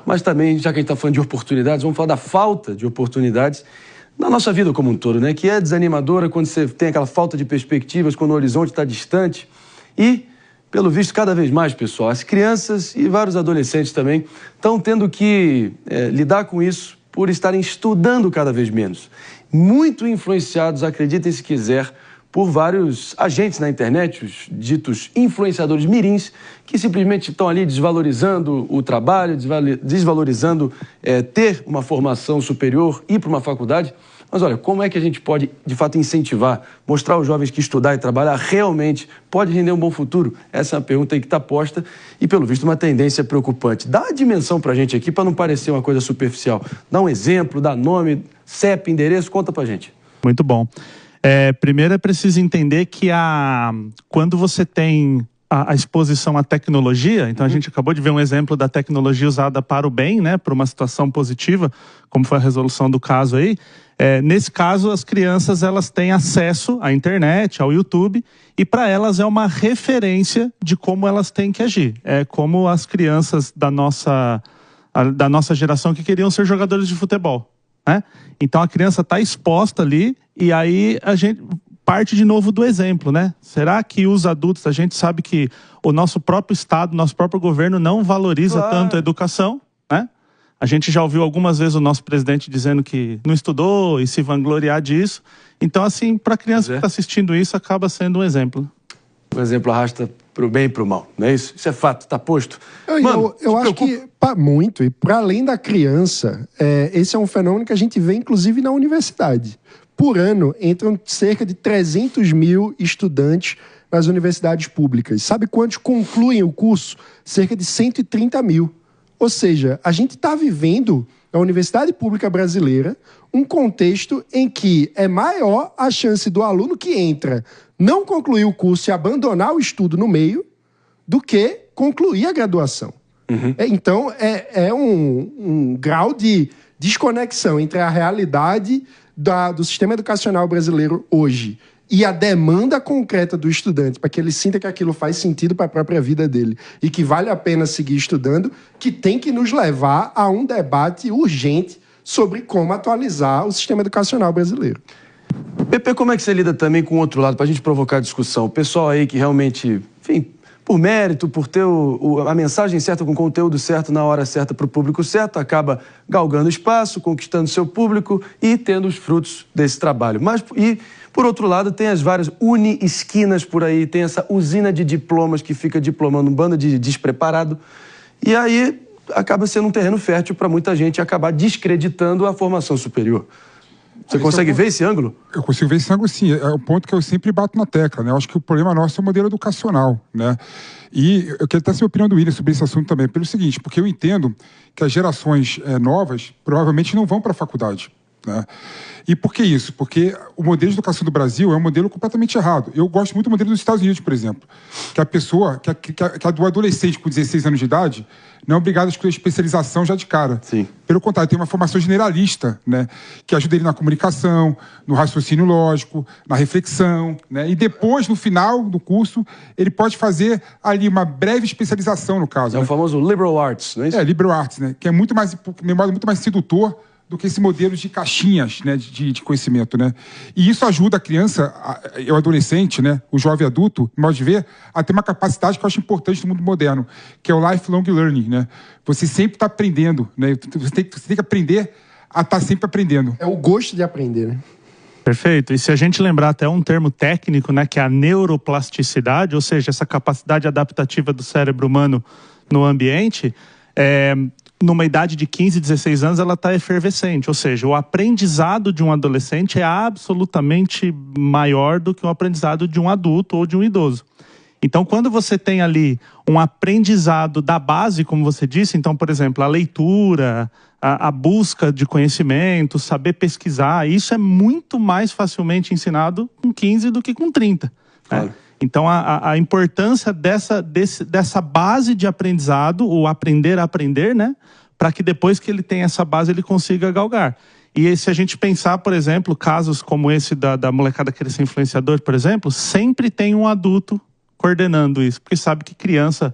mas também, já que a gente está falando de oportunidades, vamos falar da falta de oportunidades na nossa vida como um todo, né? Que é desanimadora quando você tem aquela falta de perspectivas, quando o horizonte está distante. E, pelo visto, cada vez mais, pessoal, as crianças e vários adolescentes também estão tendo que lidar com isso por estarem estudando cada vez menos. Muito influenciados, acreditem se quiser, por vários agentes na internet, os ditos influenciadores mirins, que simplesmente estão ali desvalorizando o trabalho, desvalorizando ter uma formação superior, ir para uma faculdade. Mas olha, como é que a gente pode, de fato, incentivar, mostrar aos jovens que estudar e trabalhar realmente pode render um bom futuro? Essa é uma pergunta aí que está posta e, pelo visto, uma tendência preocupante. Dá a dimensão para a gente aqui para não parecer uma coisa superficial. Dá um exemplo, dá nome, CEP, endereço, conta para a gente. Muito bom. Primeiro é preciso entender que quando você tem a exposição à tecnologia, então a gente acabou de ver um exemplo da tecnologia usada para o bem, né, para uma situação positiva, como foi a resolução do caso aí. Nesse caso, as crianças elas têm acesso à internet, ao YouTube, e para elas é uma referência de como elas têm que agir. É como as crianças da nossa geração que queriam ser jogadores de futebol, né? Então a criança está exposta ali e aí a gente parte de novo do exemplo, né? Será que os adultos, a gente sabe que o nosso próprio Estado, nosso próprio governo não valoriza tanto a educação, né? A gente já ouviu algumas vezes o nosso presidente dizendo que não estudou e se vangloriar disso. Então, assim, para a criança que está assistindo isso, acaba sendo um exemplo. O exemplo arrasta para o bem e para o mal, não é isso? Isso é fato, está posto. Mano, eu acho que, muito, e para além da criança, esse é um fenômeno que a gente vê, inclusive, na universidade. Por ano, entram cerca de 300 mil estudantes nas universidades públicas. Sabe quantos concluem o curso? Cerca de 130 mil. Ou seja, a gente está vivendo, na universidade pública brasileira, um contexto em que é maior a chance do aluno que entra não concluir o curso e abandonar o estudo no meio do que concluir a graduação. Então, é um grau de desconexão entre a realidade do sistema educacional brasileiro hoje e a demanda concreta do estudante, para que ele sinta que aquilo faz sentido para a própria vida dele e que vale a pena seguir estudando, que tem que nos levar a um debate urgente sobre como atualizar o sistema educacional brasileiro. Pepe, como é que você lida também com o outro lado, para a gente provocar discussão? O pessoal aí que realmente, enfim, por mérito, por ter a mensagem certa com o conteúdo certo na hora certa para o público certo, acaba galgando espaço, conquistando seu público e tendo os frutos desse trabalho. Por outro lado, tem as várias uni-esquinas por aí, tem essa usina de diplomas que fica diplomando um bando de despreparado, e aí acaba sendo um terreno fértil para muita gente acabar descreditando a formação superior. Você consegue ver esse ângulo? Eu consigo ver esse ângulo, sim. É o ponto que eu sempre bato na tecla, né? Eu acho que o problema nosso é o modelo educacional, né? E eu quero até saber a opinião do William sobre esse assunto também, pelo seguinte, porque eu entendo que as gerações novas provavelmente não vão para a faculdade, né? E por que isso? Porque o modelo de educação do Brasil é um modelo completamente errado. Eu gosto muito do modelo dos Estados Unidos, por exemplo, que a pessoa, que a do adolescente com 16 anos de idade não é obrigado a escolher especialização já de cara. Sim. Pelo contrário, tem uma formação generalista, né, que ajuda ele na comunicação, no raciocínio lógico, na reflexão, né, e depois, no final do curso, ele pode fazer ali uma breve especialização, no caso. É o famoso liberal arts, não é isso? Liberal arts, né, que é muito mais sedutor do que esse modelo de caixinhas, né, de conhecimento, né? E isso ajuda a criança, o adolescente, né, o jovem adulto, no modo de ver, a ter uma capacidade que eu acho importante no mundo moderno, que é o lifelong learning, né? Você sempre está aprendendo, né? Você tem que aprender a estar sempre aprendendo. É o gosto de aprender, né? Perfeito. E se a gente lembrar até um termo técnico, né, que é a neuroplasticidade, ou seja, essa capacidade adaptativa do cérebro humano no ambiente, numa idade de 15, 16 anos, ela está efervescente. Ou seja, o aprendizado de um adolescente é absolutamente maior do que o aprendizado de um adulto ou de um idoso. Então, quando você tem ali um aprendizado da base, como você disse, então, por exemplo, a leitura, a busca de conhecimento, saber pesquisar, isso é muito mais facilmente ensinado com 15 do que com 30. Claro. Né? Então, a importância dessa base de aprendizado, o aprender a aprender, né? Para que depois que ele tem essa base, ele consiga galgar. E se a gente pensar, por exemplo, casos como esse da molecada querer ser influenciador, por exemplo, sempre tem um adulto coordenando isso, porque sabe que criança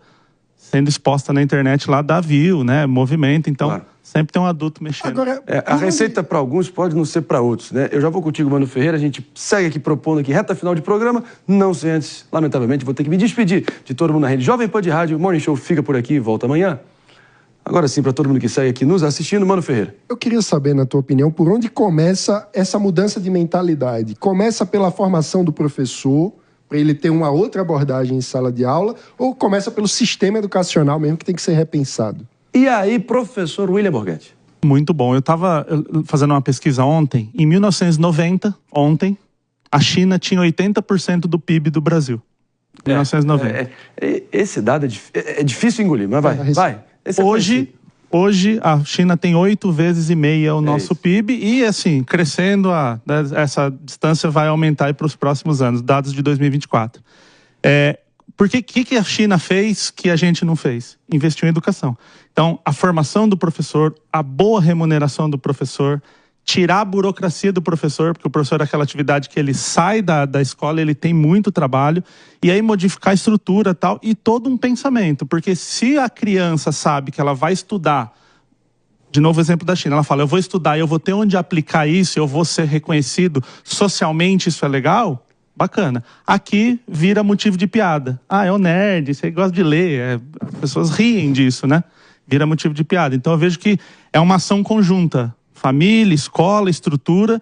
sendo exposta na internet lá dá view, né? Movimento, então Claro. sempre tem um adulto mexendo. Agora, A receita para alguns pode não ser para outros, né? Eu já vou contigo, Mano Ferreira, a gente segue aqui propondo aqui reta final de programa, não sem antes, lamentavelmente, vou ter que me despedir de todo mundo na rede Jovem Pan de Rádio, Morning Show fica por aqui, volta amanhã. Agora sim, para todo mundo que segue aqui nos assistindo, Mano Ferreira. eu queria saber, na tua opinião, por onde começa essa mudança de mentalidade? Começa pela formação do professor, para ele ter uma outra abordagem em sala de aula, ou começa pelo sistema educacional mesmo, que tem que ser repensado? E aí, professor William Borghetti? Muito bom. Eu estava fazendo uma pesquisa ontem. Em 1990, ontem, a China tinha 80% do PIB do Brasil. 1990. Esse dado é difícil engolir, mas vai. Esse é Hoje, a China tem 8,5 vezes o nosso PIB e, assim, crescendo, essa distância vai aumentar para os próximos anos, dados de 2024. Porque o que a China fez que a gente não fez? Investiu em educação. Então, a formação do professor, a boa remuneração do professor, tirar a burocracia do professor, porque o professor é aquela atividade que ele sai da escola, ele tem muito trabalho, e aí modificar a estrutura e tal, e todo um pensamento. Porque se a criança sabe que ela vai estudar, de novo o exemplo da China, ela fala, eu vou estudar e eu vou ter onde aplicar isso, eu vou ser reconhecido socialmente, isso é legal? Bacana. Aqui vira motivo de piada. Ah, é um nerd, você gosta de ler. As pessoas riem disso, né? Vira motivo de piada. Então eu vejo que é uma ação conjunta. Família, escola, estrutura.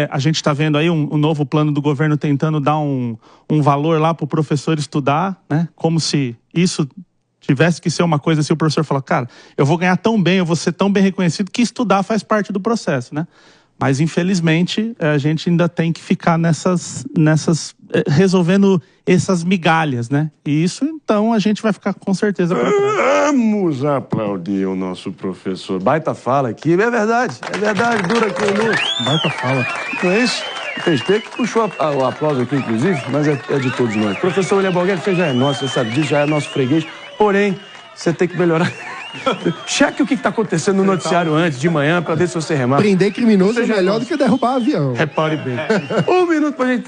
A gente está vendo aí um novo plano do governo tentando dar um valor lá para o professor estudar, né? Como se isso tivesse que ser uma coisa assim, o professor fala, cara, eu vou ganhar tão bem, eu vou ser tão bem reconhecido que estudar faz parte do processo, né? Mas, infelizmente, a gente ainda tem que ficar resolvendo essas migalhas, né? E isso, então, a gente vai ficar com certeza para trás. Vamos aplaudir o nosso professor. Baita fala aqui. É verdade, dura conosco. Baita fala. Não é isso? Respeito que puxou o aplauso aqui, inclusive, mas é de todos nós. Professor William Borghetti, você já é nosso, você sabe disso, já é nosso freguês. Porém, você tem que melhorar. Cheque o que está acontecendo no noticiário antes, de manhã, para ver se você remata. Prender criminoso é melhor do que derrubar avião. Repare bem. Um minuto pra gente ter